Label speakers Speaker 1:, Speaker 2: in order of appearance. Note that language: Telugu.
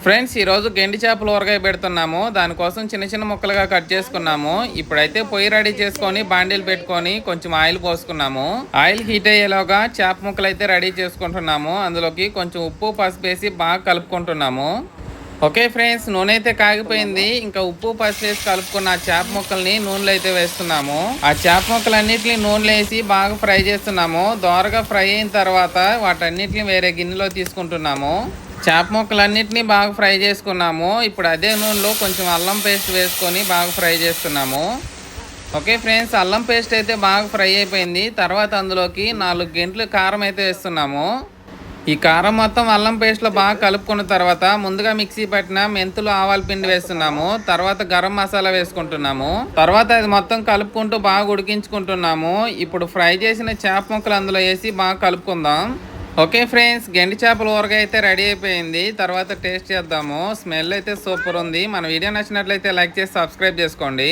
Speaker 1: ఫ్రెండ్స్ ఈరోజు గెండి చేపలు ఊరగాయ పెడుతున్నాము. దానికోసం చిన్న చిన్న ముక్కలుగా కట్ చేసుకున్నాము. ఇప్పుడైతే పొయ్యి రెడీ చేసుకొని బాండీలు పెట్టుకొని కొంచెం ఆయిల్ పోసుకున్నాము. ఆయిల్ హీట్ అయ్యేలోగా చేప ముక్కలు అయితే రెడీ చేసుకుంటున్నాము. అందులోకి కొంచెం ఉప్పు పసుపు వేసి బాగా కలుపుకుంటున్నాము. ఓకే ఫ్రెండ్స్, నూనె అయితే కాగిపోయింది. ఇంకా ఉప్పు పసుపు వేసి కలుపుకున్న ఆ చేప ముక్కల్ని నూనెలో అయితే వేస్తున్నాము. ఆ చేప ముక్కలన్నిటిని నూనెలో వేసి బాగా ఫ్రై చేస్తున్నాము. దోరగా ఫ్రై అయిన తర్వాత వాటన్నిటిని వేరే గిన్నెలో తీసుకుంటున్నాము. చేప ముక్కలన్నిటిని బాగా ఫ్రై చేసుకున్నాము. ఇప్పుడు అదే నూనెలో కొంచెం అల్లం పేస్ట్ వేసుకొని బాగా ఫ్రై చేస్తున్నాము. ఓకే ఫ్రెండ్స్, అల్లం పేస్ట్ అయితే బాగా ఫ్రై అయిపోయింది. తర్వాత అందులోకి 4 గెంట్లు కారం అయితే వేస్తున్నాము. ఈ కారం మొత్తం అల్లం పేస్ట్లో బాగా కలుపుకున్న తర్వాత ముందుగా మిక్సీ పట్టిన మెంతులు ఆవాల పిండి వేస్తున్నాము. తర్వాత గరం మసాలా వేసుకుంటున్నాము. తర్వాత అది మొత్తం కలుపుకుంటూ బాగా ఉడికించుకుంటున్నాము. ఇప్పుడు ఫ్రై చేసిన చేప ముక్కలు అందులో వేసి బాగా కలుపుకుందాం. ఓకే ఫ్రెండ్స్, గెండి చేపల ఊరగాయ అయితే రెడీ అయిపోయింది. తర్వాత టేస్ట్ చేద్దాము. స్మెల్ అయితే సూపర్ ఉంది. మన వీడియో నచ్చినట్లయితే లైక్ చేసి సబ్స్క్రైబ్ చేసుకోండి.